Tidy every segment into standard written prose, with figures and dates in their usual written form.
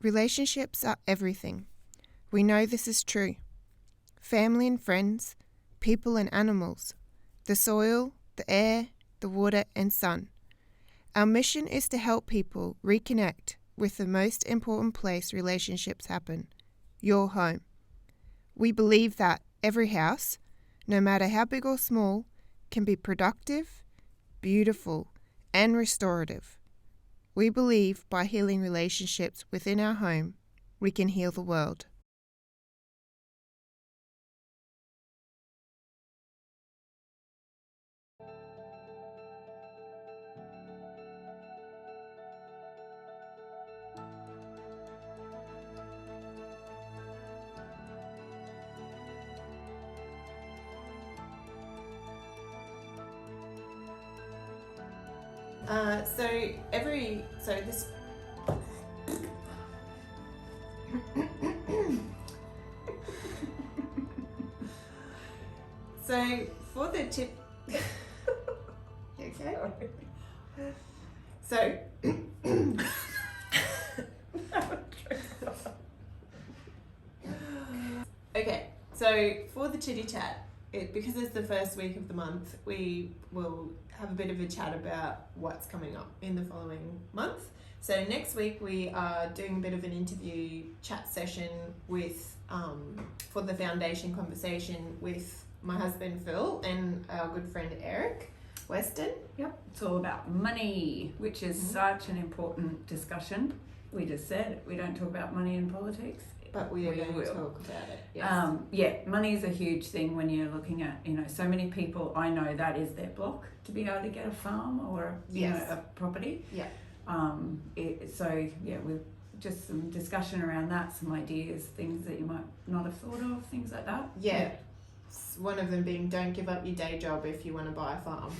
Relationships are everything. We know this is true. Family and friends, people and animals, the soil, the air, the water and sun. Our mission is to help people reconnect with the most important place relationships happen, your home. We believe that every house, no matter how big or small, can be productive, beautiful, and restorative. We believe by healing relationships within our home, we can heal the world. So for the tip, okay. So okay. So for the chitty chat, because it's the first week of the month, we will have a bit of a chat about what's coming up in the following month. So next week we are doing a bit of an interview chat session with for the foundation conversation with my husband Phil and our good friend Eric Weston. Yep, it's all about money, which is such an important discussion. We just said we don't talk about money in politics, but we are going to talk about it. Yes. Money is a huge thing when you're looking at, so many people, I know that is their block to be able to get a farm or a property. Yeah. With just some discussion around that, some ideas, things that you might not have thought of, things like that. Yeah. One of them being, don't give up your day job if you want to buy a farm.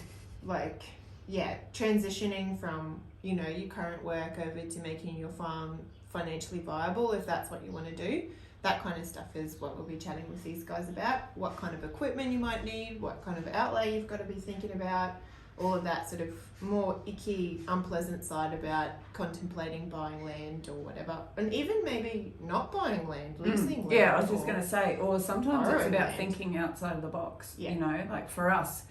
Transitioning from, your current work over to making your farm financially viable, if that's what you want to do. That kind of stuff is what we'll be chatting with these guys about. What kind of equipment you might need, what kind of outlay you've got to be thinking about, all of that sort of more icky, unpleasant side about contemplating buying land or whatever. And even maybe not buying land, leasing land. Yeah, I was just going to say, or sometimes it's about land. Thinking outside of the box. Yeah. Like for us,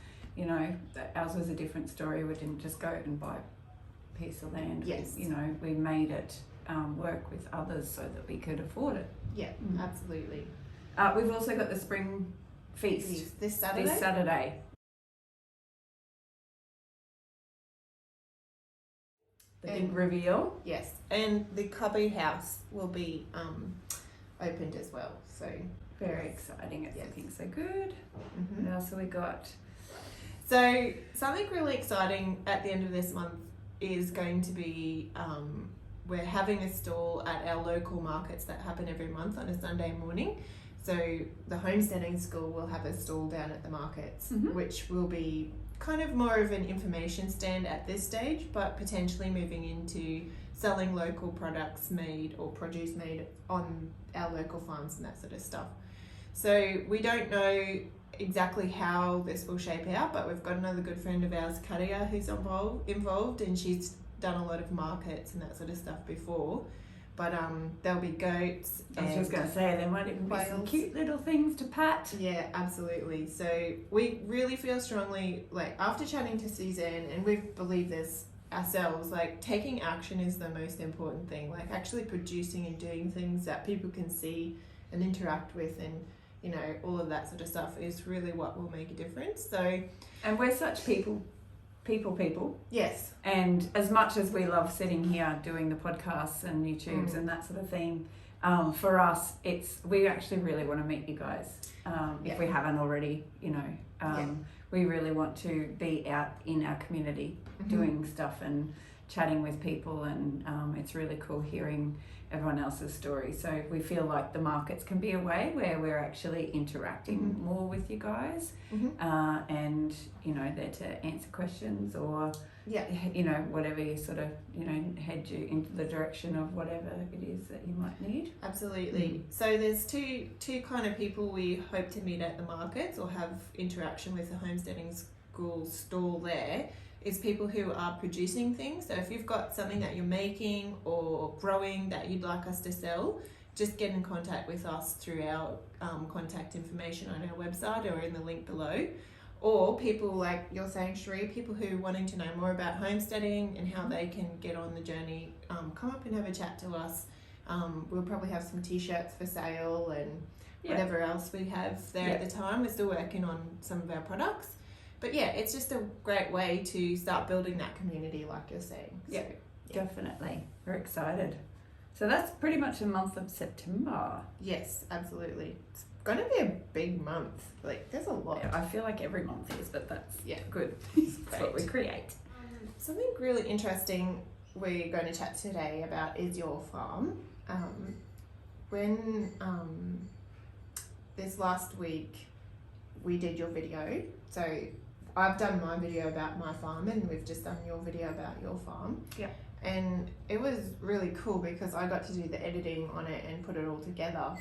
ours was a different story. We didn't just go and buy a piece of land. Yes. We made it work with others so that we could afford it. Yeah, absolutely. We've also got the spring feast this Saturday. The big reveal. Yes, and the cubby house will be opened as well. So very exciting. It's looking so good. Mm-hmm. What else have we got? So something really exciting at the end of this month is going to be we're having a stall at our local markets that happen every month on a Sunday morning. So the Homesteading School will have a stall down at the markets, which will be kind of more of an information stand at this stage, but potentially moving into selling local products made or produce made on our local farms and that sort of stuff. So we don't know exactly how this will shape out, but we've got another good friend of ours, Katia, who's involved, and she's done a lot of markets and that sort of stuff before. But there'll be goats. I was just going to say, there might even be some cute little things to pat. Yeah, absolutely. So we really feel strongly, after chatting to Suzanne, and we've believed this ourselves, taking action is the most important thing. Actually producing and doing things that people can see and interact with, and all of that sort of stuff is really what will make a difference. So, and we're such people. Yes. And as much as we love sitting here doing the podcasts and YouTubes and that sort of thing, for us, we actually really want to meet you guys. If we haven't already, we really want to be out in our community doing stuff and chatting with people, and it's really cool hearing everyone else's story. So we feel like the markets can be a way where we're actually interacting more with you guys, and there to answer questions or whatever you sort of head you into the direction of whatever it is that you might need. Absolutely. So there's two kind of people we hope to meet at the markets or have interaction with the Homesteading School stall there. is people who are producing things. So if you've got something that you're making or growing that you'd like us to sell, just get in contact with us through our contact information on our website or in the link below. Or people like you're saying, Sheree, people who are wanting to know more about homesteading and how they can get on the journey, come up and have a chat to us. We'll probably have some t-shirts for sale and whatever else we have there at the time. We're still working on some of our products. But yeah, it's just a great way to start building that community like you're saying. Yeah, definitely. We're excited. So that's pretty much the month of September. Yes, absolutely. It's going to be a big month. Like, there's a lot. Yeah, I feel like every month is, but that's good. It's That's what we create. Something really interesting we're going to chat today about is your farm. When this last week we did your video, so I've done my video about my farm and we've just done your video about your farm. Yeah. And it was really cool because I got to do the editing on it and put it all together.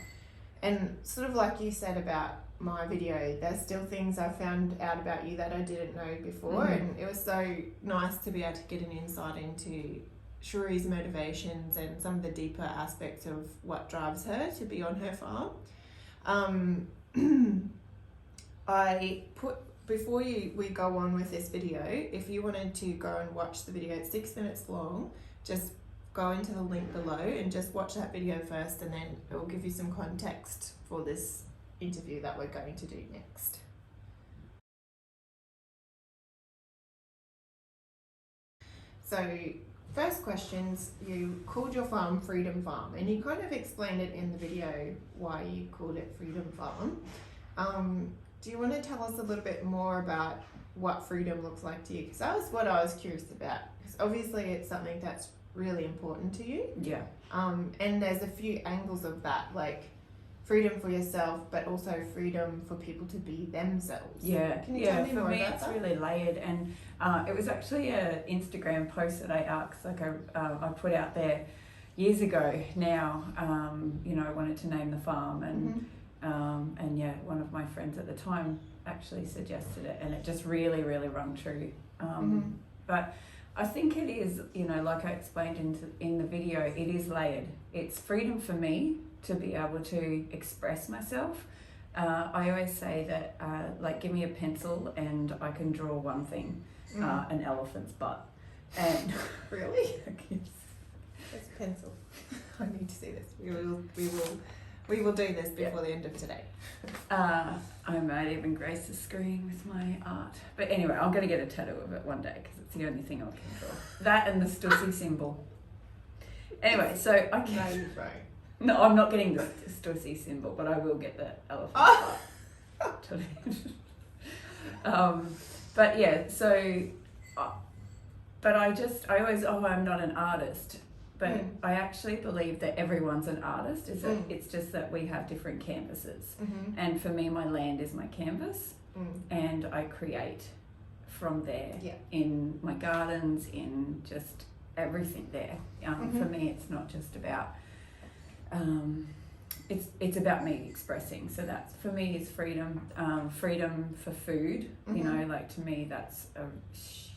And sort of like you said about my video, there's still things I found out about you that I didn't know before. And it was so nice to be able to get an insight into Sheree's motivations and some of the deeper aspects of what drives her to be on her farm. I put, before we go on with this video, if you wanted to go and watch the video, it's 6 minutes long, just go into the link below and just watch that video first, and then it will give you some context for this interview that we're going to do next. So first questions, you called your farm Freedom Farm, and you kind of explained it in the video why you called it Freedom Farm. Do you want to tell us a little bit more about what freedom looks like to you? Because that was what I was curious about. Because obviously it's something that's really important to you. Yeah. And there's a few angles of that, like freedom for yourself, but also freedom for people to be themselves. Yeah. Can you tell me for more me about it's that? really layered, and it was actually an Instagram post that I asked, I put out there years ago now. I wanted to name the farm, and one of my friends at the time actually suggested it, and it just really rung true. But I think it is, like I explained in the video, it is layered. It's freedom for me to be able to express myself. I always say that, give me a pencil and I can draw one thing, an elephant's butt. And Really? It's a pencil. I need to see this. We will do this before the end of today. I might even grace the screen with my art. But anyway, I'm going to get a tattoo of it one day because it's the only thing I can draw. That and the Stussy symbol. Anyway, so I can... No, you're right. No, I'm not getting the Stussy symbol, but I will get the elephant. But yeah, so... But I always, I'm not an artist. But I actually believe that everyone's an artist. It's just that we have different canvases. And for me, my land is my canvas, and I create from there in my gardens, in just everything there. For me, it's not just about. It's about me expressing. So that's, for me, is freedom. Freedom for food. To me, that's a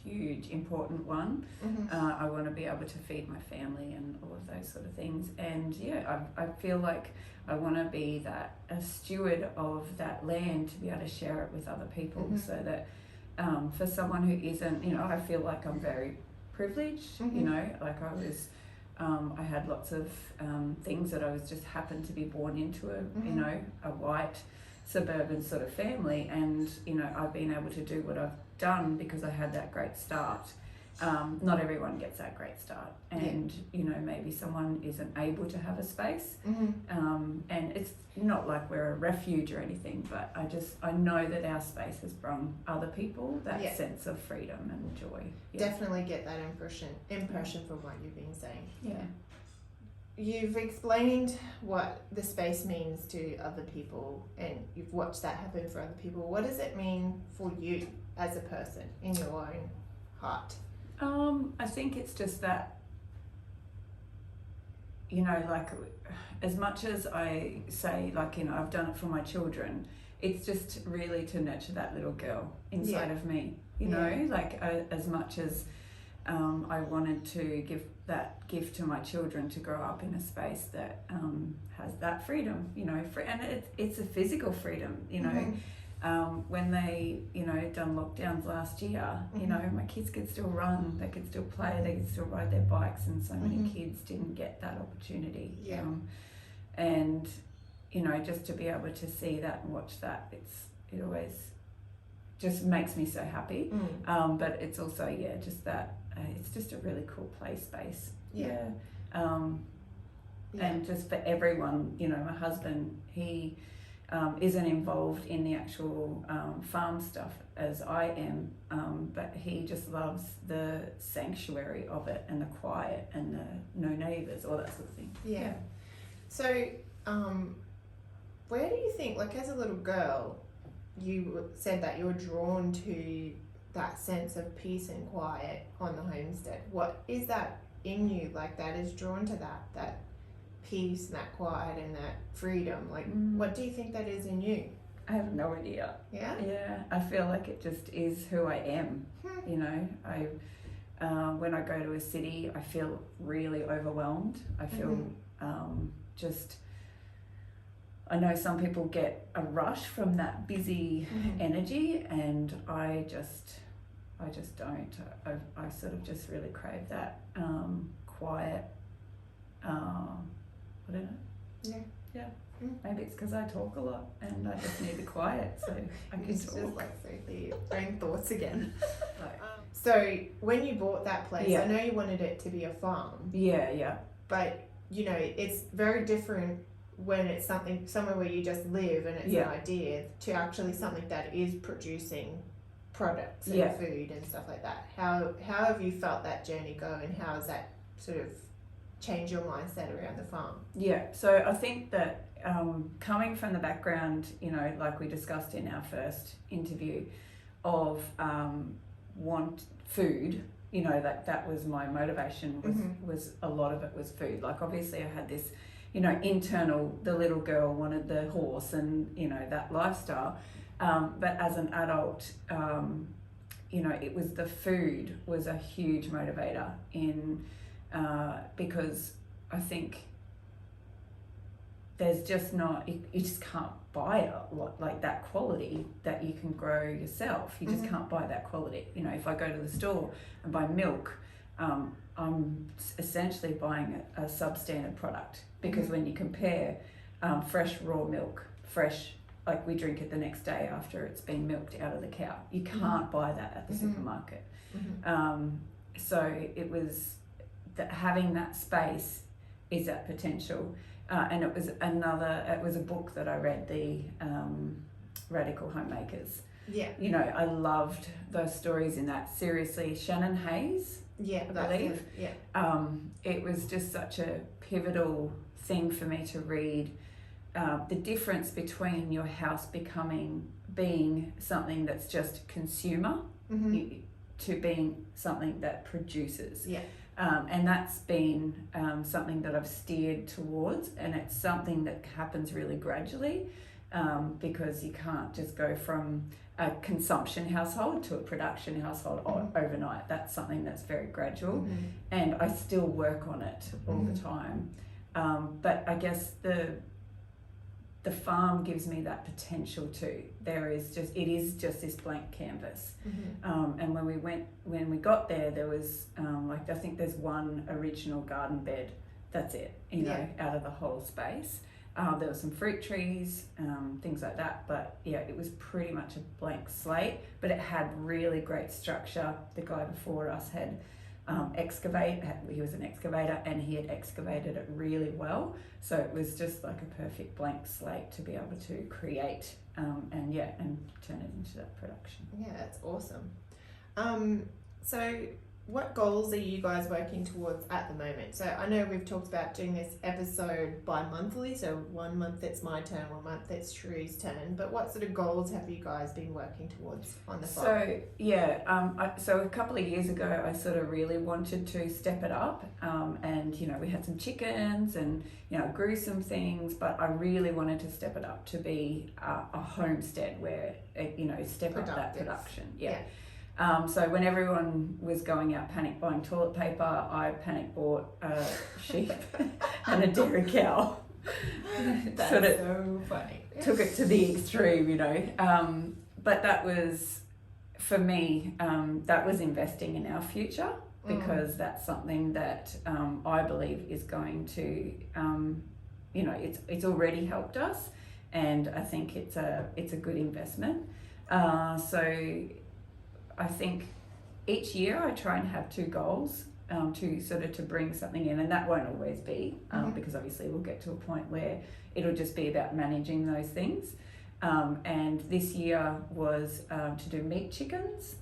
huge important one. I want to be able to feed my family and all of those sort of things, and I feel like I want to be a steward of that land, to be able to share it with other people, so that for someone who isn't, I feel like I'm very privileged. I had lots of things that I was just happened to be born into a white suburban sort of family, and I've been able to do what I've done because I had that great start. Not everyone gets that great start, and maybe someone isn't able to have a space, and it's not like we're a refuge or anything, but I know that our space has brought other people that sense of freedom and joy. Definitely get that impression from what you've been saying. You've explained what the space means to other people, and you've watched that happen for other people. What does it mean for you as a person in your own heart? I think it's just that, as much as I say, I've done it for my children, it's just really to nurture that little girl inside of me, you know, like as much as I wanted to give that gift to my children to grow up in a space that has that freedom, you know, and it's a physical freedom, you know. When they, you know, done lockdowns last year, you know, my kids could still run, they could still play, they could still ride their bikes, and so many kids didn't get that opportunity. And, you know, just to be able to see that and watch that, it always just makes me so happy. But it's also, just that, it's just a really cool play space. And just for everyone, you know, my husband, he isn't involved in the actual farm stuff as I am, but he just loves the sanctuary of it and the quiet and the no neighbours, all that sort of thing. So where do you think, like as a little girl, you said that you were drawn to that sense of peace and quiet on the homestead? What is that in you, like, that is drawn to that peace and that quiet and that freedom? Like, what do you think that is in you? I have no idea. Yeah, I feel like it just is who I am. You know, when I go to a city, I feel really overwhelmed. I feel I know some people get a rush from that busy energy, and I just don't. I sort of just really crave that quiet. I don't know. Maybe it's because I talk a lot and I just need the quiet, so I can It's talk. just like Sophie, brain thoughts again. So when you bought that place, I know you wanted it to be a farm. But you know, it's very different when it's somewhere where you just live and it's an idea, to actually something that is producing products and food and stuff like that. How have you felt that journey go, and how has that sort of changed your mindset around the farm? So I think that coming from the background, you know, like we discussed in our first interview, of want food, you know, that was my motivation, was a lot of it was food. Like obviously I had this, you know, internal, the little girl wanted the horse and, you know, that lifestyle. But as an adult, you know, it was the food was a huge motivator in, because I think there's just not, you just can't buy a lot like that quality that you can grow yourself. You just can't buy that quality. You know, if I go to the store and buy milk, I'm essentially buying a substandard product, because when you compare fresh raw milk, fresh, like we drink it the next day after it's been milked out of the cow, you can't buy that at the supermarket. So it was that having that space is that potential. And it was a book that I read, the Radical Homemakers. You know, I loved those stories in that. Seriously, Shannon Hayes, I believe. It was just such a pivotal thing for me to read. The difference between your house being something that's just consumer to being something that produces. And that's been something that I've steered towards, and it's something that happens really gradually, because you can't just go from a consumption household to a production household overnight. That's something that's very gradual, and I still work on it all the time. But I guess the farm gives me that potential too. It is just this blank canvas. And when we got there, there was I think there's one original garden bed. That's it, you know, out of the whole space. There were some fruit trees, things like that, but it was pretty much a blank slate, but it had really great structure. The guy before us had he was an excavator, and he had excavated it really well, so it was just like a perfect blank slate to be able to create and turn it into that production. That's awesome. So what goals are you guys working towards at the moment? So I know we've talked about doing this episode bi-monthly, so 1 month it's my turn, 1 month it's Sheree's turn, but what sort of goals have you guys been working towards on the farm? So a couple of years ago I sort of really wanted to step it up, and you know, we had some chickens and, you know, grew some things, but I really wanted to step it up to be a homestead where, you know, step up that production. So when everyone was going out panic buying toilet paper, I panic bought a sheep and a dairy cow. That's sort of so funny. took it to the extreme, you know. But that was, for me, that was investing in our future, because that's something that I believe is going to, you know, it's already helped us, and I think it's a good investment. So I think each year I try and have 2 goals to bring something in, and that won't always be because obviously we'll get to a point where it'll just be about managing those things. And this year was to do meat chickens,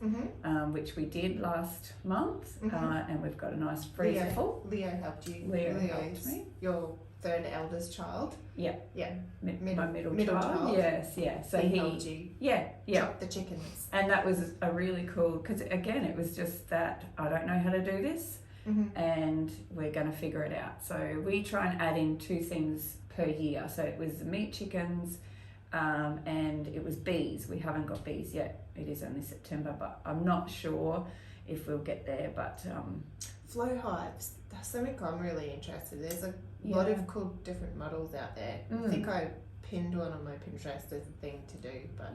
which we did last month, and we've got a nice freezer full. Leo helped you. Leo helped me. Your 3rd eldest child. Yeah. Yeah. My middle child. Yes, yeah. So he helped you. Yeah. Chop the chickens. And that was a really cool, because again, it was just that I don't know how to do this, and we're going to figure it out. So we try and add in 2 things per year. So it was the meat chickens, and it was bees. We haven't got bees yet. It is only September, but I'm not sure if we'll get there. But flow hives. That's something I'm really interested in. There's a lot of cool different models out there. I think I pinned one on my Pinterest as a thing to do, but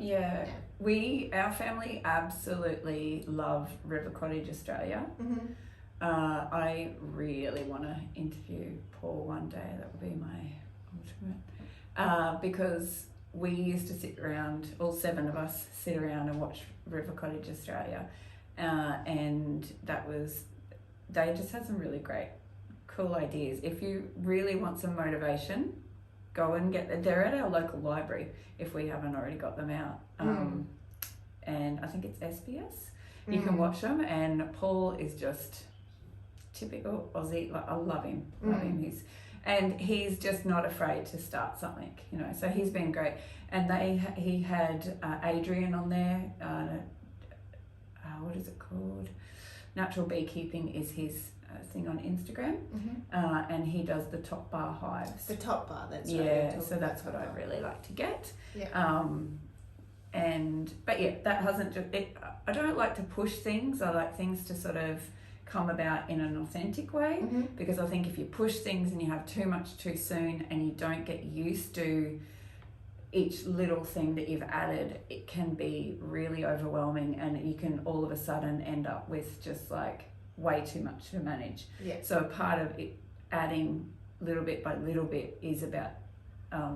our family absolutely love River Cottage Australia. I really want to interview Paul one day. That would be my ultimate, because we used to sit around, all 7 of us sit around and watch River Cottage Australia, and they just had some really great, cool ideas. If you really want some motivation, go and they're at our local library if we haven't already got them out. And I think it's SBS. You can watch them, and Paul is just typical Aussie. Like, I love him. He's just not afraid to start something, you know. So he's been great. And he had Adrian on there. What is it called? Natural Beekeeping is his thing on Instagram, and he does the top bar hives. The top bar, that's right. Yeah, so that's what I'd really like to get. Yeah. But yeah, that hasn't just it. I don't like to push things. I like things to sort of come about in an authentic way, because I think if you push things and you have too much too soon and you don't get used to each little thing that you've added, it can be really overwhelming, and you can all of a sudden end up with just like way too much to manage. So a part of it, adding little bit by little bit, is about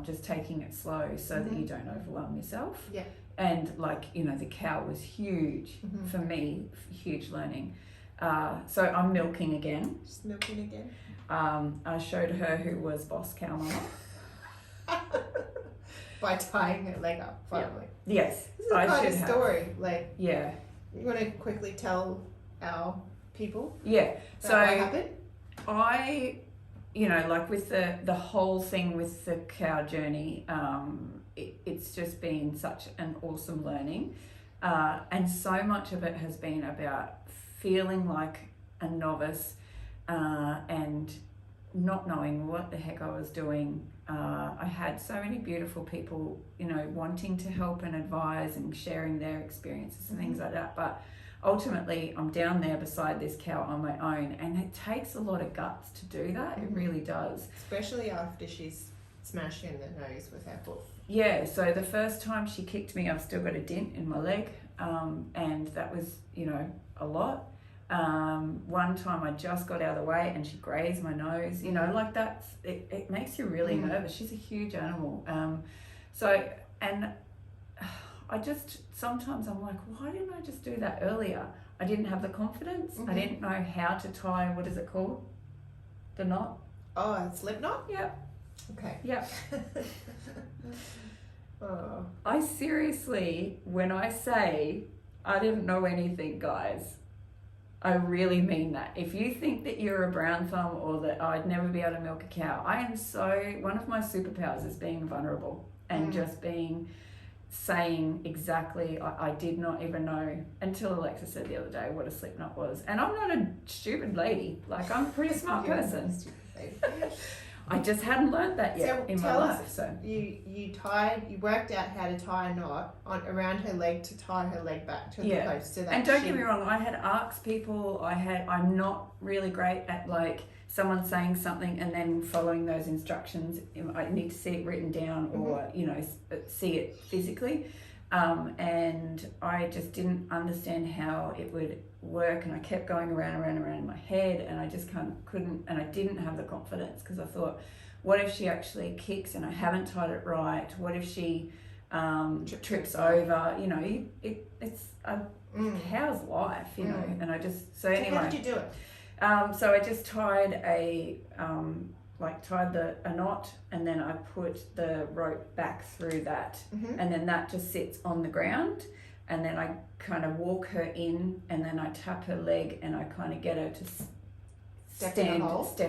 just taking it slow so that you don't overwhelm yourself. And like, you know, the cow was huge for me, huge learning. So I'm milking again. Just milking again. I showed her who was boss cow mama. By tying her leg up, finally. Yes. This is quite a story. Like, you want to quickly tell our people? So what happened? You know, like with the whole thing with the cow journey, it's just been such an awesome learning. And so much of it has been about feeling like a novice and not knowing what the heck I was doing. I had so many beautiful people, you know, wanting to help and advise and sharing their experiences and things like that. But ultimately, I'm down there beside this cow on my own, and it takes a lot of guts to do that. It really does. Especially after she's smashed you in the nose with her foot. Yeah, so the first time she kicked me, I've still got a dent in my leg, and that was, you know, a lot. One time I just got out of the way and she grazed my nose, you know, like it makes you really nervous. She's a huge animal. And I just, sometimes I'm like, why didn't I just do that earlier? I didn't have the confidence. I didn't know how to tie, what is it called? The knot? Oh, a slip knot? Yep. Okay. Yep. Oh. I seriously, when I say I didn't know anything, guys, I really mean that. If you think that you're a brown thumb or that I'd never be able to milk a cow, one of my superpowers is being vulnerable and just saying exactly, I did not even know until Alexa said the other day what a slip knot was. And I'm not a stupid lady. Like, I'm a pretty smart person. I just hadn't learned that yet in my life. So you worked out how to tie a knot around her leg to tie her leg back to the post. So that and don't get me wrong, I had asked people. I'm not really great at like someone saying something and then following those instructions. I need to see it written down or see it physically. And I just didn't understand how it would work, and I kept going around in my head, and I just couldn't, and I didn't have the confidence because I thought, what if she actually kicks and I haven't tied it right? What if she trips over? You know, it's a how's life, you know? And I just so anyway. How did you do it? So I just tied a knot, and then I put the rope back through that, and then that just sits on the ground, and then I kind of walk her in, and then I tap her leg, and I kind of get her to step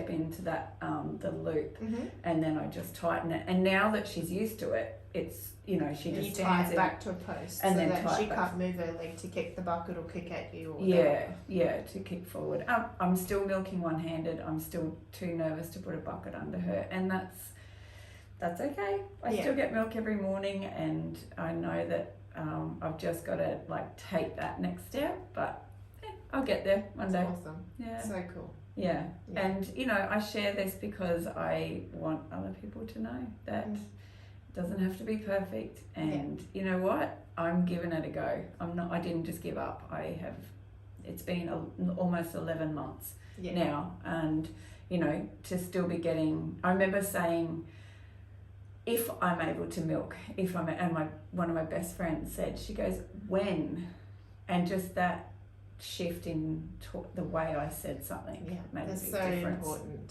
into that the loop, and then I just tighten it. And now that she's used to it, it's she just stands back to a post, and so then that she can't move her leg to kick the bucket or kick at you. Or to kick forward. I'm still milking one-handed. I'm still too nervous to put a bucket under her, and that's okay. I still get milk every morning, and I know that I've just got to like take that next step, but I'll get there one day. Awesome. Yeah. So cool. Yeah. And I share this because I want other people to know that it doesn't have to be perfect, and you know what, I'm giving it a go. I didn't just give up. It's been almost 11 months now, and to still be getting, I remember saying, if I'm able to milk, one of my best friends said, she goes, when? And just that shift in the way I said something made a big difference. That's so important.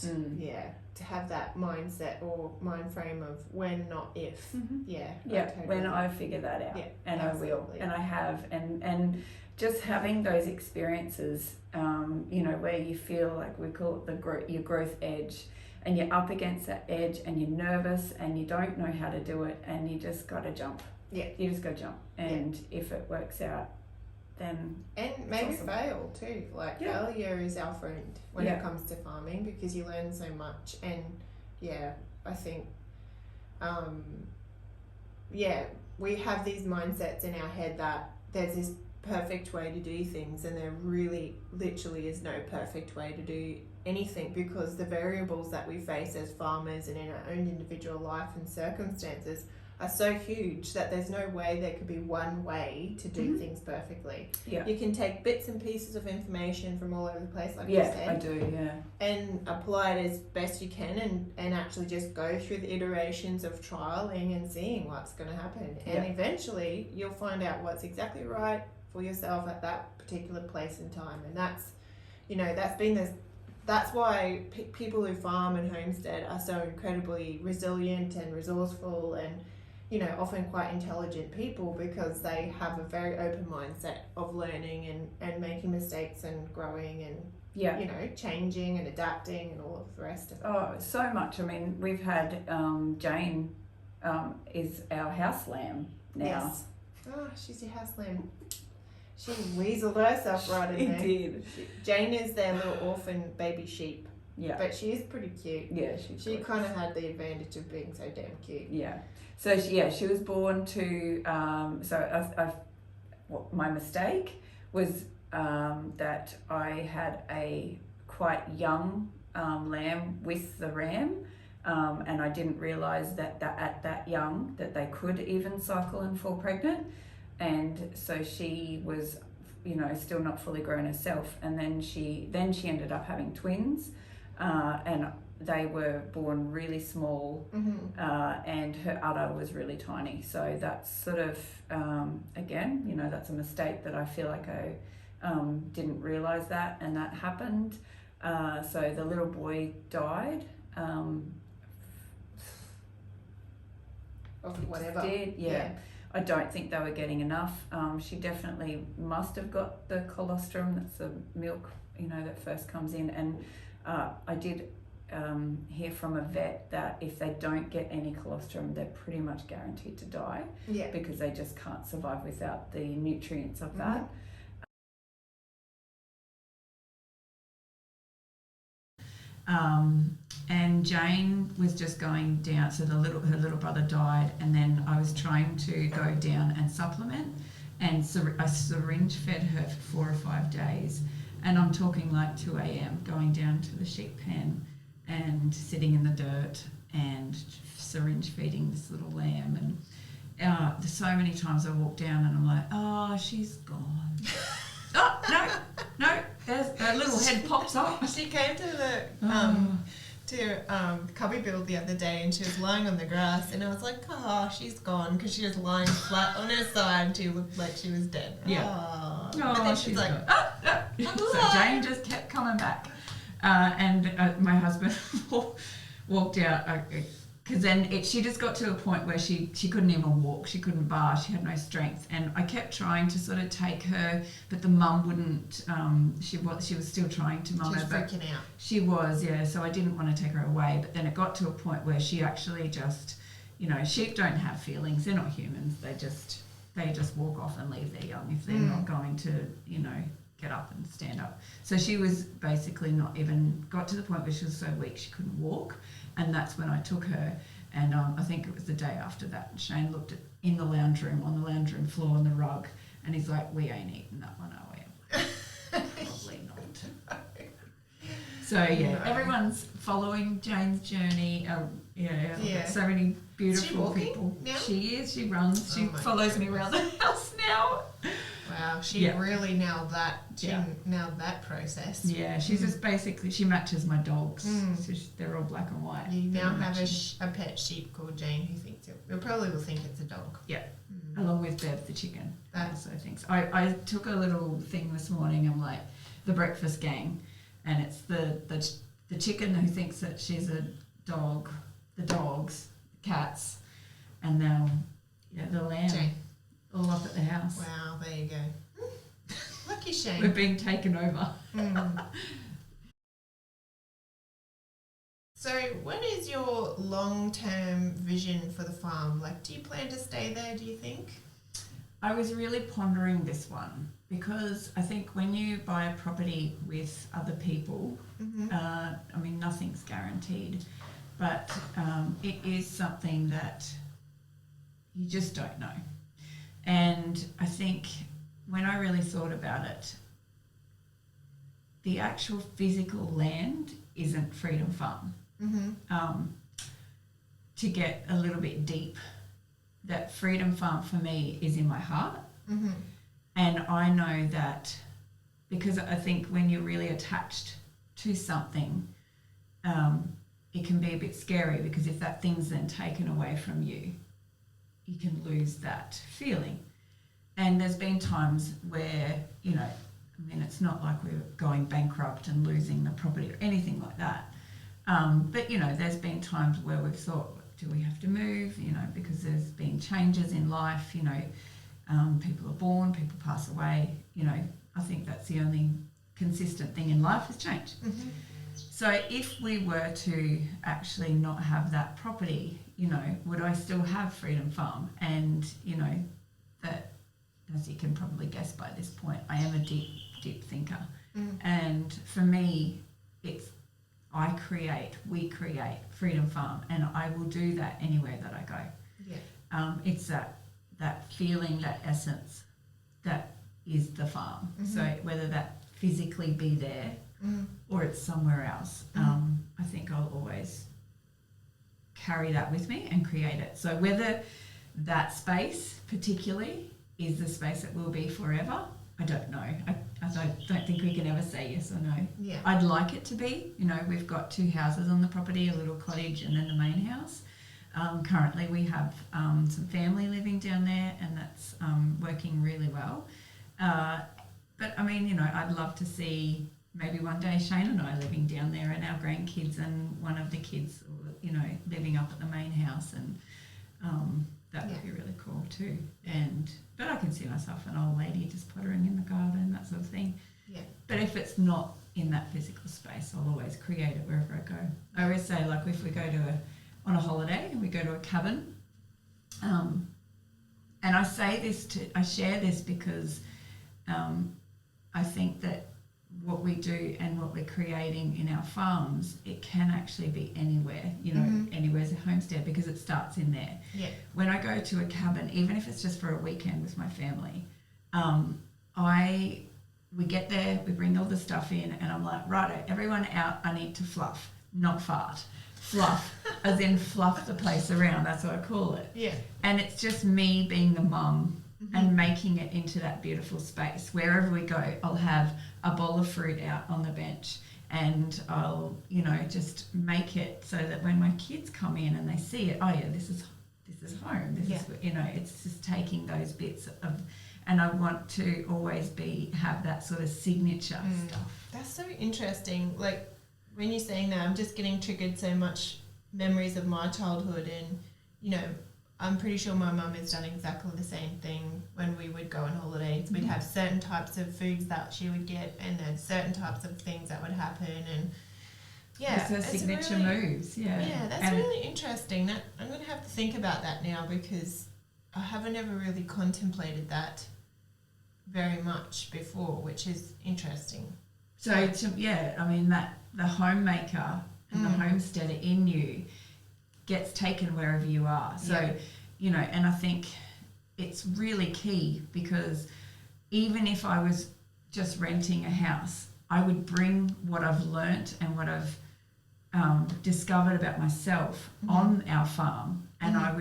To have that mindset or mind frame of when, not if. When I figure that out, and absolutely. I will, and I have, and just having those experiences, where you feel like, we call it your growth edge, and you're up against that edge, and you're nervous, and you don't know how to do it, and you just got to jump. You just got to jump, and if it works out, then and maybe fail too. Like failure is our friend when it comes to farming, because you learn so much. And I think we have these mindsets in our head that there's this perfect way to do things, and there really literally is no perfect way to do anything, because the variables that we face as farmers and in our own individual life and circumstances are so huge that there's no way there could be one way to do things perfectly. You can take bits and pieces of information from all over the place, like you said. I do, and apply it as best you can, and actually just go through the iterations of trialing and seeing what's going to happen. And eventually you'll find out what's exactly right for yourself at that particular place and time. And that's why people who farm and homestead are so incredibly resilient and resourceful, and often quite intelligent people, because they have a very open mindset of learning and making mistakes and growing and changing and adapting and all of the rest of it. Oh, so much. I mean, we've had Jane is our house lamb now. Yes. Oh, she's your house lamb. She weaseled herself right in there. Did. Jane is their little orphan baby sheep. Yeah. But she is pretty cute. Yeah, she kind of had the advantage of being so damn cute. Yeah. So she was born to my mistake was that I had a quite young lamb with the ram, and I didn't realise that at that young that they could even cycle and fall pregnant, and so she was still not fully grown herself, and then she ended up having twins, and they were born really small, and her udder was really tiny. So that's sort of, again, that's a mistake that I feel like I didn't realise that, and that happened. So the little boy died. Of whatever. Did, yeah. I don't think they were getting enough. She definitely must have got the colostrum, that's the milk, that first comes in. And I did hear from a vet that if they don't get any colostrum, they're pretty much guaranteed to die, because they just can't survive without the nutrients of that. and Jane was just going down. So her little brother died, and then I was trying to go down and supplement, and I syringe fed her for 4 or 5 days, and I'm talking like 2 a.m. going down to the sheep pen and sitting in the dirt and syringe feeding this little lamb, and there's so many times I walk down and I'm like, oh, she's gone. Oh, no, there's a little head pops up. She came to the cubby build the other day, and she was lying on the grass, and I was like, oh, she's gone, because she was lying flat on her side and she looked like she was dead. Yeah. Oh, Oh, then she's like, so Jane just kept coming back, and my husband walked out, because then she just got to a point where she couldn't even walk, she couldn't bar, she had no strength, and I kept trying to sort of take her, but the mum wouldn't. She was still trying to mum her. She was freaking out. She was, yeah. So I didn't want to take her away, but then it got to a point where she actually just, sheep don't have feelings. They're not humans. They just walk off and leave their young if they're not going to, get up and stand up. So she was basically not even got to the point where she was so weak she couldn't walk, and that's when I took her. And I think it was the day after that, Shane looked in the lounge room, on the lounge room floor on the rug, and he's like, we ain't eating that one, are we? Probably not. So everyone's following Jane's journey. So many beautiful people. Now? She is. She runs. She follows me around the house now. Wow, she really nailed that. She nailed that process. Yeah, she's just basically, she matches my dogs. So they're all black and white. You now have a pet sheep called Jane who thinks it probably will think it's a dog. Yeah, along with Bev the chicken. That also thinks. I took a little thing this morning. I'm like, the breakfast gang, and it's the chicken who thinks that she's a dog, the dogs, cats, and now the lamb. Jane. All up at the house. Wow, there you go. Lucky Shane. We're being taken over. So what is your long-term vision for the farm? Like, do you plan to stay there, do you think? I was really pondering this one, because I think when you buy a property with other people, nothing's guaranteed, but it is something that you just don't know. And I think when I really thought about it, the actual physical land isn't Freedom Farm. To get a little bit deep, that Freedom Farm for me is in my heart. And I know that, because I think when you're really attached to something, it can be a bit scary, because if that thing's then taken away from you, you can lose that feeling. And there's been times where, it's not like we're going bankrupt and losing the property or anything like that. But, there's been times where we've thought, do we have to move? Because there's been changes in life, people are born, people pass away. I think that's the only consistent thing in life is change. So if we were to actually not have that property, would I still have Freedom Farm? And, that, as you can probably guess by this point, I am a deep thinker. And for me, we create Freedom Farm, and I will do that anywhere that I go. It's that feeling, that essence, that is the farm. So whether that physically be there or it's somewhere else, I think I'll always carry that with me and create it. So whether that space particularly is the space that will be forever, I don't know. I don't think we can ever say yes or no. Yeah. I'd like it to be. We've got 2 houses on the property, a little cottage and then the main house. Currently we have some family living down there, and that's working really well. But I'd love to see maybe one day Shane and I living down there, and our grandkids and one of the kids, living up at the main house, and that would be really cool too. But I can see myself an old lady just pottering in the garden, that sort of thing. Yeah. But if it's not in that physical space, I'll always create it wherever I go. I always say, like, if we go on a holiday and we go to a cabin, and I share this because I think that what we do and what we're creating in our farms, it can actually be anywhere, anywhere's a homestead, because it starts in there. Yeah. When I go to a cabin, even if it's just for a weekend with my family, we get there, we bring all the stuff in, and I'm like, righto, everyone out, I need to fluff, not fart. Fluff, as in fluff the place around, that's what I call it. Yeah. And it's just me being the mum and making it into that beautiful space. Wherever we go, I'll have a bowl of fruit out on the bench, and I'll, just make it so that when my kids come in and they see it, oh yeah, this is home. This is, it's just taking those bits of, and I want to always have that sort of signature stuff. That's so interesting. Like, when you're saying that, I'm just getting triggered so much memories of my childhood, and I'm pretty sure my mum has done exactly the same thing when we would go on holidays. We'd have certain types of foods that she would get, and then certain types of things that would happen, and it's her signature moves. That's really interesting. That I'm going to have to think about that now, because I haven't ever really contemplated that very much before, which is interesting. So that the homemaker and the homesteader in you gets taken wherever you are. So, and I think it's really key, because even if I was just renting a house, I would bring what I've learnt and what I've discovered about myself on our farm, and I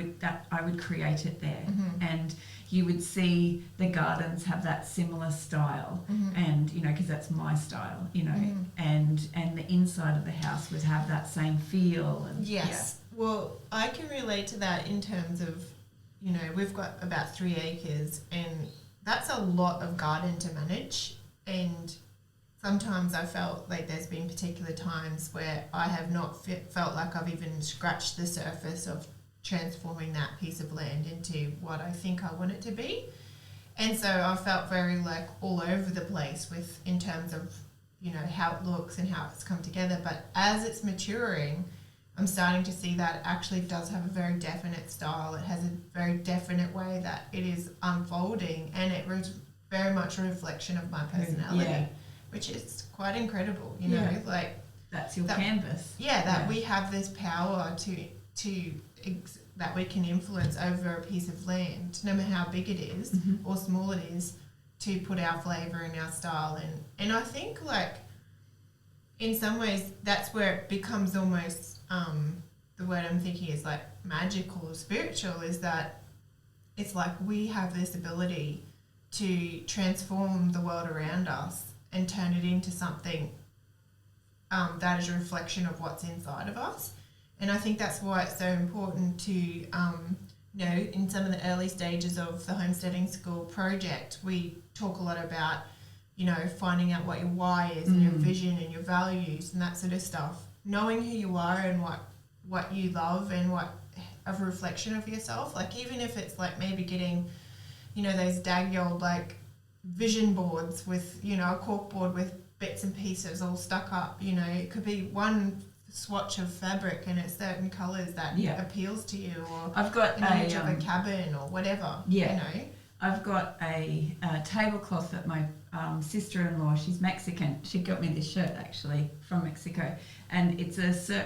would create it there, and you would see the gardens have that similar style, and because that's my style, and the inside of the house would have that same feel. And well, I can relate to that in terms of, we've got about 3 acres, and that's a lot of garden to manage, and sometimes I felt like there's been particular times where I have not felt like I've even scratched the surface of transforming that piece of land into what I think I want it to be. And so I felt very like all over the place in terms of, how it looks and how it's come together. But as it's maturing, I'm starting to see that it actually does have a very definite style. It has a very definite way that it is unfolding, and it was very much a reflection of my personality, which is quite incredible, like that's your canvas. We have this power that we can influence over a piece of land, no matter how big it is or small it is, to put our flavour and our style in. And I think, like, in some ways, that's where it becomes almost, the word I'm thinking is like magical or spiritual, is that it's like we have this ability to transform the world around us and turn it into something that is a reflection of what's inside of us. And I think that's why it's so important to, in some of the early stages of the Homesteading School project, we talk a lot about, finding out what your why is and your vision and your values and that sort of stuff. Knowing who you are and what you love and what a reflection of yourself. Like, even if it's like maybe getting, those daggy old like vision boards with, a cork board with bits and pieces all stuck up, it could be one swatch of fabric and it's certain colours that appeals to you, or I've got an image of a cabin or whatever. I've got a tablecloth that my sister-in-law, she's Mexican, she got me this shirt actually from Mexico, and it's a certain